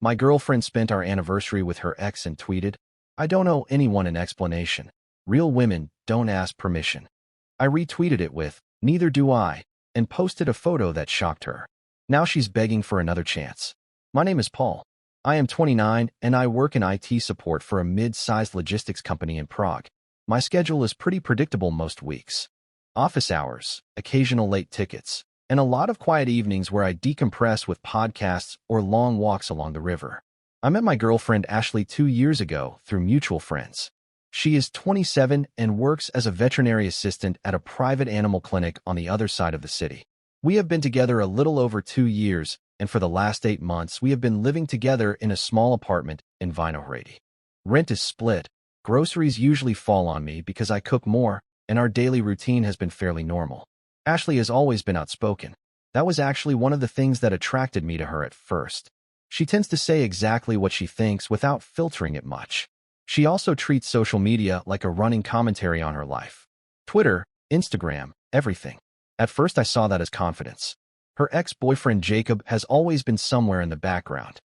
My girlfriend spent our anniversary with her ex and tweeted, "I don't owe anyone an explanation. Real women don't ask permission." I retweeted it with, "Neither do I," and posted a photo that shocked her. Now she's begging for another chance. My name is Paul. I am 29 and I work in IT support for a mid-sized logistics company in Prague. My schedule is pretty predictable most weeks. Office hours, occasional late tickets, and a lot of quiet evenings where I decompress with podcasts or long walks along the river. I met my girlfriend Ashley 2 years ago through mutual friends. She is 27 and works as a veterinary assistant at a private animal clinic on the other side of the city. We have been together a little over 2 years, and for the last 8 months we have been living together in a small apartment in Vinohrady. Rent is split. Groceries usually fall on me because I cook more, and our daily routine has been fairly normal. Ashley has always been outspoken. That was actually one of the things that attracted me to her at first. She tends to say exactly what she thinks without filtering it much. She also treats social media like a running commentary on her life. Twitter, Instagram, everything. At first I saw that as confidence. Her ex-boyfriend Jacob has always been somewhere in the background.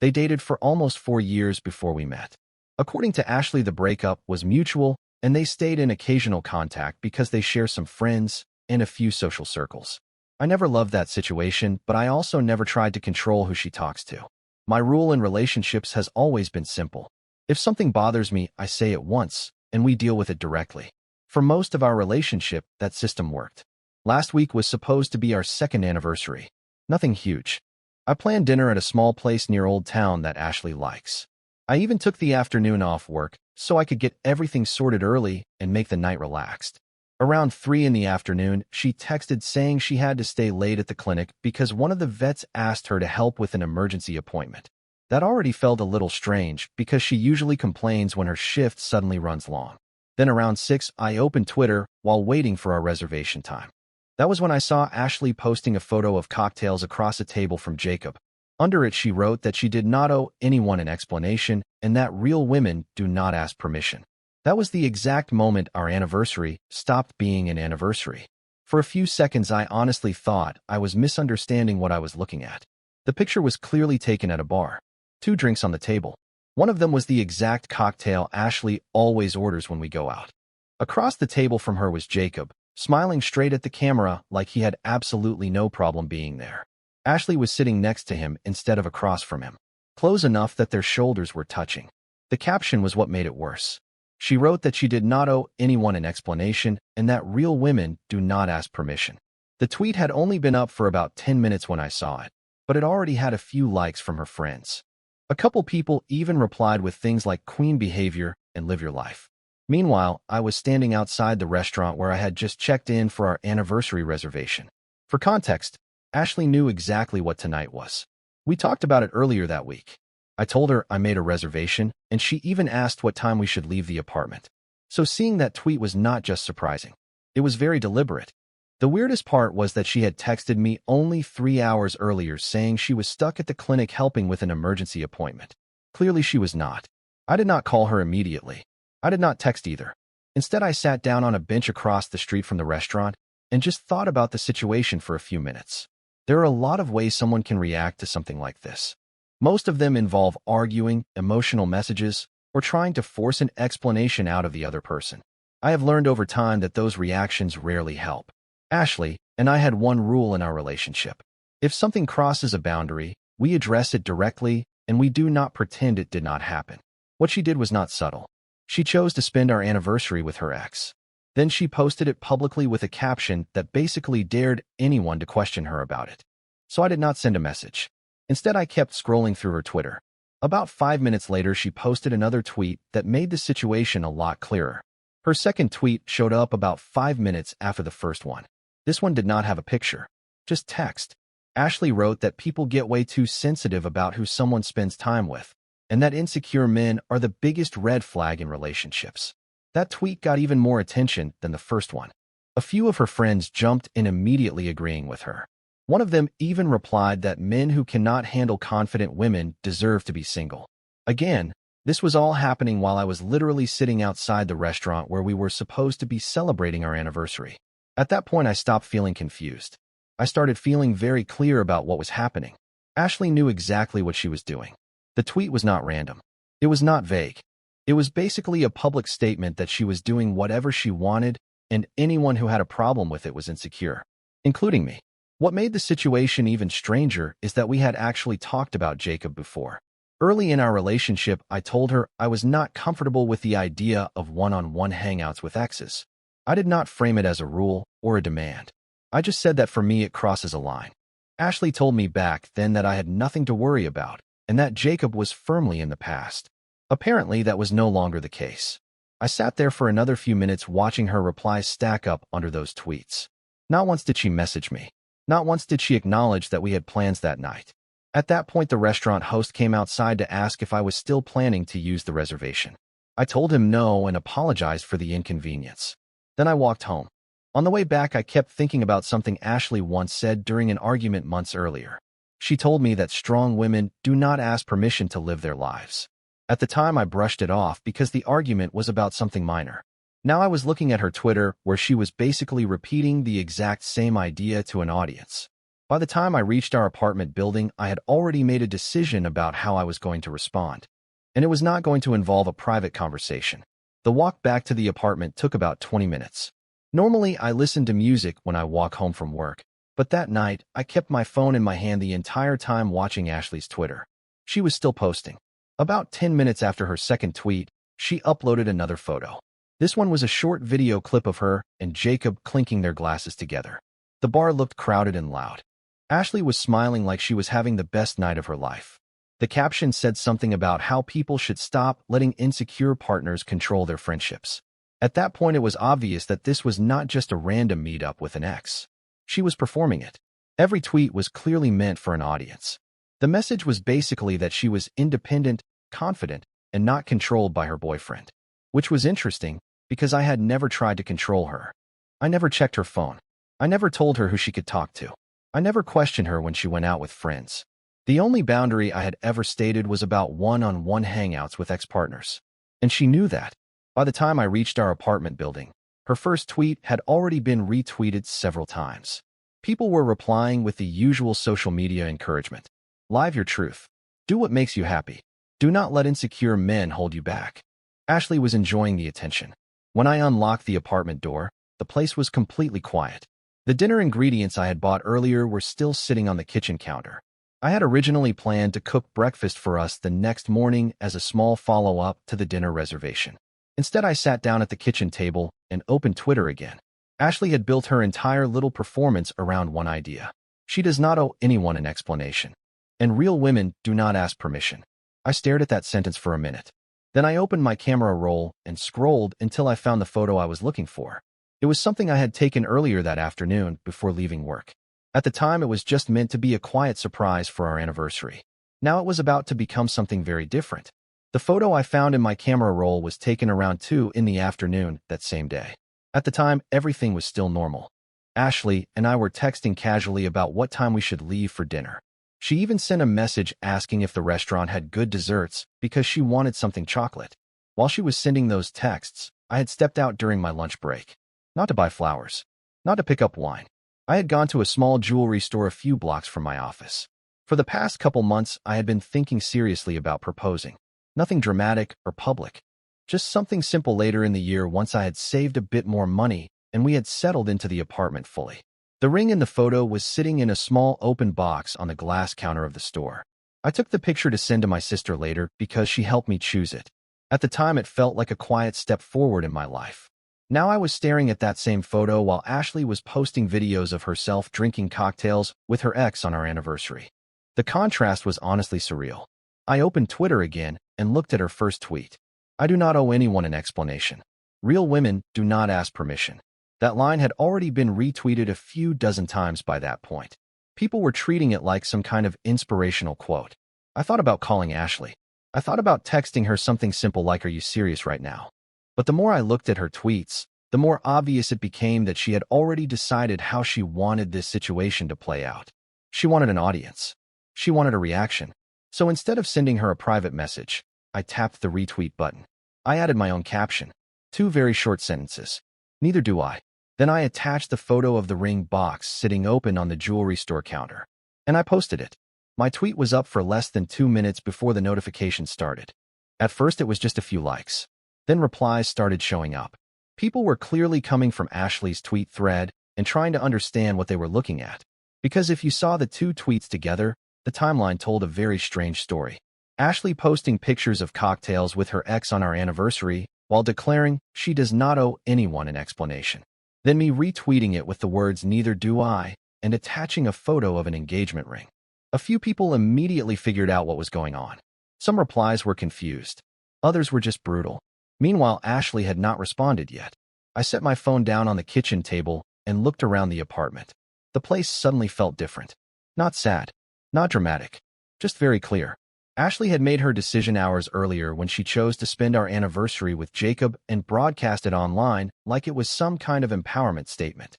They dated for almost 4 years before we met. According to Ashley, the breakup was mutual, and they stayed in occasional contact because they share some friends and a few social circles. I never loved that situation, but I also never tried to control who she talks to. My rule in relationships has always been simple. If something bothers me, I say it once, and we deal with it directly. For most of our relationship, that system worked. Last week was supposed to be our 2nd anniversary. Nothing huge. I planned dinner at a small place near Old Town that Ashley likes. I even took the afternoon off work so I could get everything sorted early and make the night relaxed. Around 3 in the afternoon, she texted saying she had to stay late at the clinic because one of the vets asked her to help with an emergency appointment. That already felt a little strange because she usually complains when her shift suddenly runs long. Then around 6, I opened Twitter while waiting for our reservation time. That was when I saw Ashley posting a photo of cocktails across a table from Jacob. Under it, she wrote that she did not owe anyone an explanation and that real women do not ask permission. That was the exact moment our anniversary stopped being an anniversary. For a few seconds, I honestly thought I was misunderstanding what I was looking at. The picture was clearly taken at a bar. 2 drinks on the table. One of them was the exact cocktail Ashley always orders when we go out. Across the table from her was Jacob, smiling straight at the camera like he had absolutely no problem being there. Ashley was sitting next to him instead of across from him, close enough that their shoulders were touching. The caption was what made it worse. She wrote that she did not owe anyone an explanation and that real women do not ask permission. The tweet had only been up for about 10 minutes when I saw it, but it already had a few likes from her friends. A couple people even replied with things like "queen behavior" and "live your life." Meanwhile, I was standing outside the restaurant where I had just checked in for our anniversary reservation. For context, Ashley knew exactly what tonight was. We talked about it earlier that week. I told her I made a reservation, and she even asked what time we should leave the apartment. So seeing that tweet was not just surprising. It was very deliberate. The weirdest part was that she had texted me only 3 hours earlier saying she was stuck at the clinic helping with an emergency appointment. Clearly she was not. I did not call her immediately. I did not text either. Instead, I sat down on a bench across the street from the restaurant and just thought about the situation for a few minutes. There are a lot of ways someone can react to something like this. Most of them involve arguing, emotional messages, or trying to force an explanation out of the other person. I have learned over time that those reactions rarely help. Ashley and I had one rule in our relationship. If something crosses a boundary, we address it directly and we do not pretend it did not happen. What she did was not subtle. She chose to spend our anniversary with her ex. Then she posted it publicly with a caption that basically dared anyone to question her about it. So I did not send a message. Instead, I kept scrolling through her Twitter. About 5 minutes later, she posted another tweet that made the situation a lot clearer. Her second tweet showed up about 5 minutes after the first one. This one did not have a picture, just text. Ashley wrote that people get way too sensitive about who someone spends time with, and that insecure men are the biggest red flag in relationships. That tweet got even more attention than the first one. A few of her friends jumped in immediately agreeing with her. One of them even replied that men who cannot handle confident women deserve to be single. Again, this was all happening while I was literally sitting outside the restaurant where we were supposed to be celebrating our anniversary. At that point, I stopped feeling confused. I started feeling very clear about what was happening. Ashley knew exactly what she was doing. The tweet was not random. It was not vague. It was basically a public statement that she was doing whatever she wanted, and anyone who had a problem with it was insecure, including me. What made the situation even stranger is that we had actually talked about Jacob before. Early in our relationship, I told her I was not comfortable with the idea of one-on-one hangouts with exes. I did not frame it as a rule or a demand. I just said that for me it crosses a line. Ashley told me back then that I had nothing to worry about, and that Jacob was firmly in the past. Apparently, that was no longer the case. I sat there for another few minutes watching her replies stack up under those tweets. Not once did she message me. Not once did she acknowledge that we had plans that night. At that point, the restaurant host came outside to ask if I was still planning to use the reservation. I told him no and apologized for the inconvenience. Then I walked home. On the way back, I kept thinking about something Ashley once said during an argument months earlier. She told me that strong women do not ask permission to live their lives. At the time, I brushed it off because the argument was about something minor. Now I was looking at her Twitter, where she was basically repeating the exact same idea to an audience. By the time I reached our apartment building, I had already made a decision about how I was going to respond. And it was not going to involve a private conversation. The walk back to the apartment took about 20 minutes. Normally, I listen to music when I walk home from work, but that night, I kept my phone in my hand the entire time watching Ashley's Twitter. She was still posting. About 10 minutes after her second tweet, she uploaded another photo. This one was a short video clip of her and Jacob clinking their glasses together. The bar looked crowded and loud. Ashley was smiling like she was having the best night of her life. The caption said something about how people should stop letting insecure partners control their friendships. At that point, it was obvious that this was not just a random meetup with an ex. She was performing it. Every tweet was clearly meant for an audience. The message was basically that she was independent, confident, and not controlled by her boyfriend. Which was interesting, because I had never tried to control her. I never checked her phone. I never told her who she could talk to. I never questioned her when she went out with friends. The only boundary I had ever stated was about one-on-one hangouts with ex-partners. And she knew that. By the time I reached our apartment building, her first tweet had already been retweeted several times. People were replying with the usual social media encouragement. Live your truth. Do what makes you happy. Do not let insecure men hold you back. Ashley was enjoying the attention. When I unlocked the apartment door, the place was completely quiet. The dinner ingredients I had bought earlier were still sitting on the kitchen counter. I had originally planned to cook breakfast for us the next morning as a small follow-up to the dinner reservation. Instead, I sat down at the kitchen table and opened Twitter again. Ashley had built her entire little performance around one idea. She does not owe anyone an explanation. And real women do not ask permission. I stared at that sentence for a minute. Then I opened my camera roll and scrolled until I found the photo I was looking for. It was something I had taken earlier that afternoon before leaving work. At the time, it was just meant to be a quiet surprise for our anniversary. Now it was about to become something very different. The photo I found in my camera roll was taken around 2 in the afternoon that same day. At the time, everything was still normal. Ashley and I were texting casually about what time we should leave for dinner. She even sent a message asking if the restaurant had good desserts because she wanted something chocolate. While she was sending those texts, I had stepped out during my lunch break. Not to buy flowers. Not to pick up wine. I had gone to a small jewelry store a few blocks from my office. For the past couple months, I had been thinking seriously about proposing. Nothing dramatic or public. Just something simple later in the year once I had saved a bit more money and we had settled into the apartment fully. The ring in the photo was sitting in a small open box on the glass counter of the store. I took the picture to send to my sister later because she helped me choose it. At the time, it felt like a quiet step forward in my life. Now I was staring at that same photo while Ashley was posting videos of herself drinking cocktails with her ex on our anniversary. The contrast was honestly surreal. I opened Twitter again and looked at her first tweet. I do not owe anyone an explanation. Real women do not ask permission. That line had already been retweeted a few dozen times by that point. People were treating it like some kind of inspirational quote. I thought about calling Ashley. I thought about texting her something simple like, "Are you serious right now?" But the more I looked at her tweets, the more obvious it became that she had already decided how she wanted this situation to play out. She wanted an audience. She wanted a reaction. So instead of sending her a private message, I tapped the retweet button. I added my own caption. 2 very short sentences. Neither do I. Then I attached the photo of the ring box sitting open on the jewelry store counter. And I posted it. My tweet was up for less than 2 minutes before the notification started. At first, it was just a few likes. Then replies started showing up. People were clearly coming from Ashley's tweet thread and trying to understand what they were looking at. Because if you saw the two tweets together, the timeline told a very strange story. Ashley posting pictures of cocktails with her ex on our anniversary while declaring she does not owe anyone an explanation. Then me retweeting it with the words "neither do I" and attaching a photo of an engagement ring. A few people immediately figured out what was going on. Some replies were confused. Others were just brutal. Meanwhile, Ashley had not responded yet. I set my phone down on the kitchen table and looked around the apartment. The place suddenly felt different. Not sad. Not dramatic. Just very clear. Ashley had made her decision hours earlier when she chose to spend our anniversary with Jacob and broadcast it online like it was some kind of empowerment statement.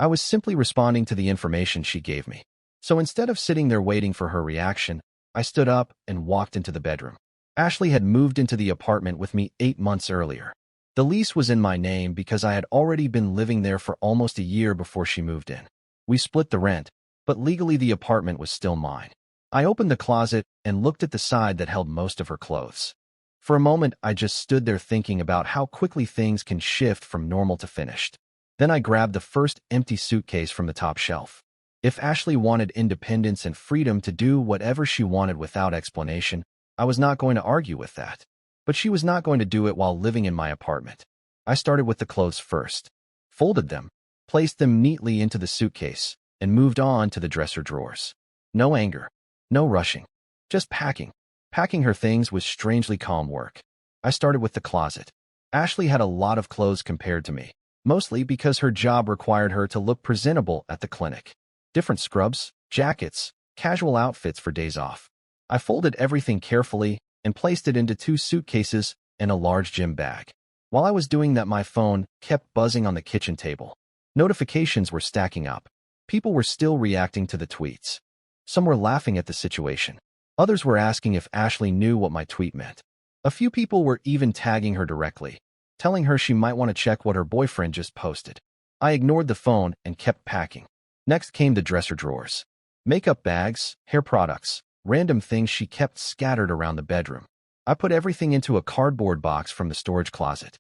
I was simply responding to the information she gave me. So instead of sitting there waiting for her reaction, I stood up and walked into the bedroom. Ashley had moved into the apartment with me 8 months earlier. The lease was in my name because I had already been living there for almost a year before she moved in. We split the rent, but legally the apartment was still mine. I opened the closet and looked at the side that held most of her clothes. For a moment, I just stood there thinking about how quickly things can shift from normal to finished. Then I grabbed the first empty suitcase from the top shelf. If Ashley wanted independence and freedom to do whatever she wanted without explanation, I was not going to argue with that. But she was not going to do it while living in my apartment. I started with the clothes first, folded them, placed them neatly into the suitcase, and moved on to the dresser drawers. No anger, no rushing, just packing. Packing her things was strangely calm work. I started with the closet. Ashley had a lot of clothes compared to me, mostly because her job required her to look presentable at the clinic. Different scrubs, jackets, casual outfits for days off. I folded everything carefully and placed it into 2 suitcases and a large gym bag. While I was doing that, my phone kept buzzing on the kitchen table. Notifications were stacking up. People were still reacting to the tweets. Some were laughing at the situation. Others were asking if Ashley knew what my tweet meant. A few people were even tagging her directly, telling her she might want to check what her boyfriend just posted. I ignored the phone and kept packing. Next came the dresser drawers. Makeup bags, hair products, random things she kept scattered around the bedroom. I put everything into a cardboard box from the storage closet.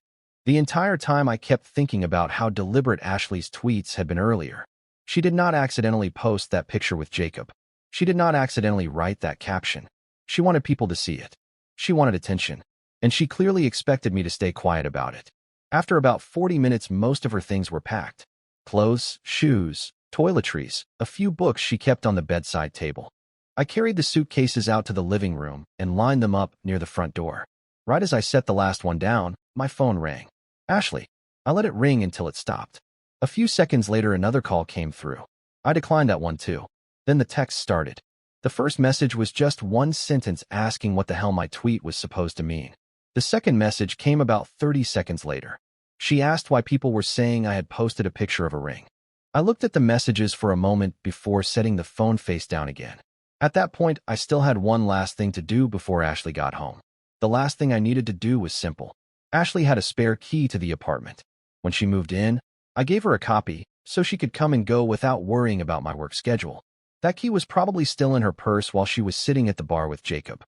The entire time I kept thinking about how deliberate Ashley's tweets had been earlier. She did not accidentally post that picture with Jacob. She did not accidentally write that caption. She wanted people to see it. She wanted attention. And she clearly expected me to stay quiet about it. After about 40 minutes, most of her things were packed. Clothes, shoes, toiletries, a few books she kept on the bedside table. I carried the suitcases out to the living room and lined them up near the front door. Right as I set the last one down, my phone rang. Ashley. I let it ring until it stopped. A few seconds later, another call came through. I declined that one too. Then the text started. The first message was just one sentence asking what the hell my tweet was supposed to mean. The second message came about 30 seconds later. She asked why people were saying I had posted a picture of a ring. I looked at the messages for a moment before setting the phone face down again. At that point, I still had one last thing to do before Ashley got home. The last thing I needed to do was simple. Ashley had a spare key to the apartment. When she moved in, I gave her a copy so she could come and go without worrying about my work schedule. That key was probably still in her purse while she was sitting at the bar with Jacob.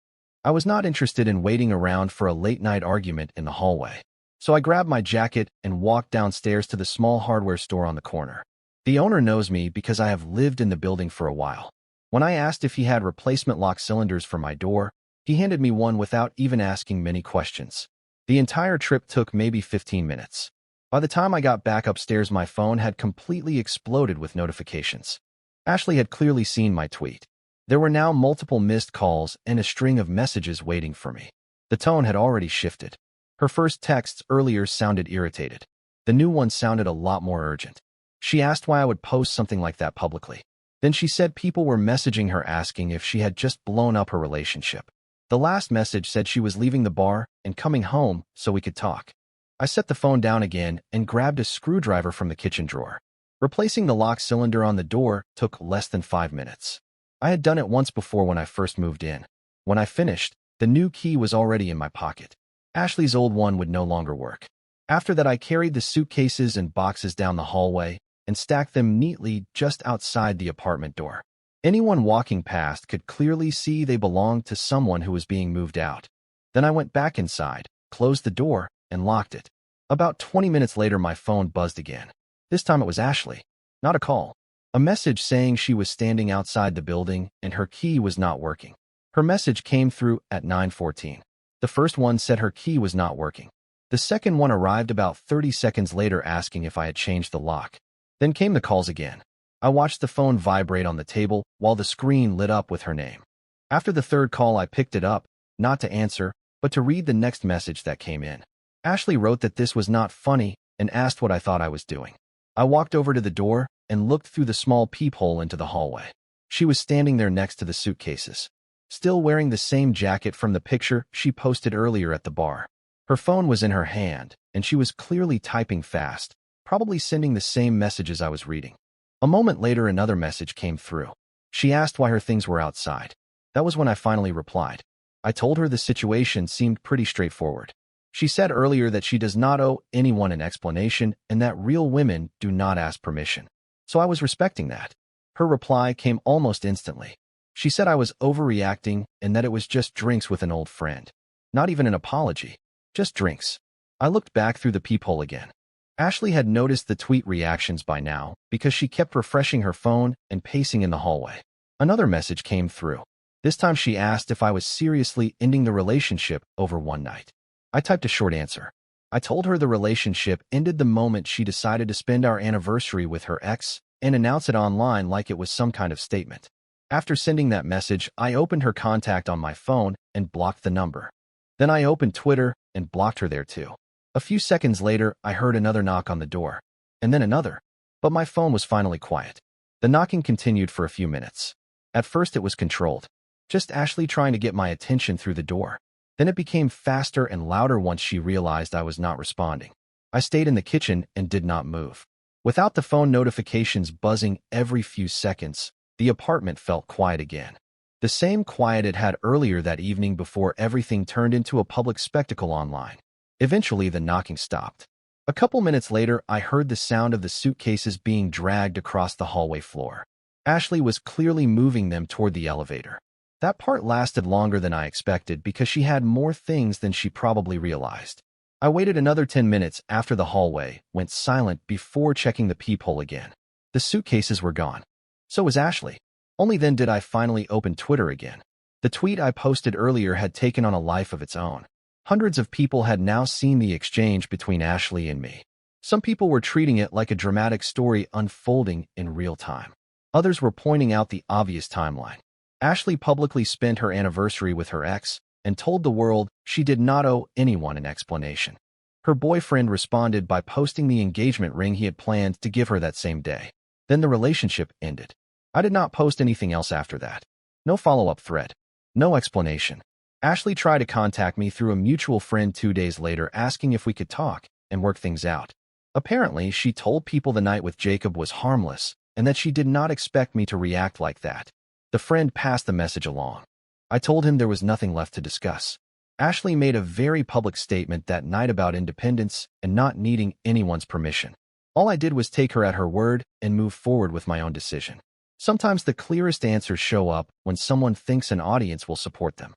I was not interested in waiting around for a late-night argument in the hallway. So I grabbed my jacket and walked downstairs to the small hardware store on the corner. The owner knows me because I have lived in the building for a while. When I asked if he had replacement lock cylinders for my door, he handed me one without even asking many questions. The entire trip took maybe 15 minutes. By the time I got back upstairs, my phone had completely exploded with notifications. Ashley had clearly seen my tweet. There were now multiple missed calls and a string of messages waiting for me. The tone had already shifted. Her first texts earlier sounded irritated. The new one sounded a lot more urgent. She asked why I would post something like that publicly. Then she said people were messaging her asking if she had just blown up her relationship. The last message said she was leaving the bar and coming home so we could talk. I set the phone down again and grabbed a screwdriver from the kitchen drawer. Replacing the lock cylinder on the door took less than 5 minutes. I had done it once before when I first moved in. When I finished, the new key was already in my pocket. Ashley's old one would no longer work. After that, I carried the suitcases and boxes down the hallway and stacked them neatly just outside the apartment door. Anyone walking past could clearly see they belonged to someone who was being moved out. Then I went back inside, closed the door, and locked it. About 20 minutes later, my phone buzzed again. This time it was Ashley. Not a call. A message saying she was standing outside the building and her key was not working. Her message came through at 9:14. The first one said her key was not working. The second one arrived about 30 seconds later asking if I had changed the lock. Then came the calls again. I watched the phone vibrate on the table while the screen lit up with her name. After the third call, I picked it up, not to answer, but to read the next message that came in. Ashley wrote that this was not funny and asked what I thought I was doing. I walked over to the door and looked through the small peephole into the hallway. She was standing there next to the suitcases, still wearing the same jacket from the picture she posted earlier at the bar. Her phone was in her hand, and she was clearly typing fast, probably sending the same messages I was reading. A moment later, another message came through. She asked why her things were outside. That was when I finally replied. I told her the situation seemed pretty straightforward. She said earlier that she does not owe anyone an explanation and that real women do not ask permission. So I was respecting that. Her reply came almost instantly. She said I was overreacting and that it was just drinks with an old friend. Not even an apology. Just drinks. I looked back through the peephole again. Ashley had noticed the tweet reactions by now because she kept refreshing her phone and pacing in the hallway. Another message came through. This time she asked if I was seriously ending the relationship over one night. I typed a short answer. I told her the relationship ended the moment she decided to spend our anniversary with her ex and announce it online like it was some kind of statement. After sending that message, I opened her contact on my phone and blocked the number. Then I opened Twitter and blocked her there too. A few seconds later, I heard another knock on the door, and then another, but my phone was finally quiet. The knocking continued for a few minutes. At first it was controlled, just Ashley trying to get my attention through the door. Then it became faster and louder once she realized I was not responding. I stayed in the kitchen and did not move. Without the phone notifications buzzing every few seconds, the apartment felt quiet again. The same quiet it had earlier that evening before everything turned into a public spectacle online. Eventually, the knocking stopped. A couple minutes later, I heard the sound of the suitcases being dragged across the hallway floor. Ashley was clearly moving them toward the elevator. That part lasted longer than I expected because she had more things than she probably realized. I waited another 10 minutes after the hallway went silent before checking the peephole again. The suitcases were gone. So was Ashley. Only then did I finally open Twitter again. The tweet I posted earlier had taken on a life of its own. Hundreds of people had now seen the exchange between Ashley and me. Some people were treating it like a dramatic story unfolding in real time. Others were pointing out the obvious timeline. Ashley publicly spent her anniversary with her ex and told the world she did not owe anyone an explanation. Her boyfriend responded by posting the engagement ring he had planned to give her that same day. Then the relationship ended. I did not post anything else after that. No follow-up thread. No explanation. Ashley tried to contact me through a mutual friend 2 days later asking if we could talk and work things out. Apparently, she told people the night with Jacob was harmless and that she did not expect me to react like that. The friend passed the message along. I told him there was nothing left to discuss. Ashley made a very public statement that night about independence and not needing anyone's permission. All I did was take her at her word and move forward with my own decision. Sometimes the clearest answers show up when someone thinks an audience will support them.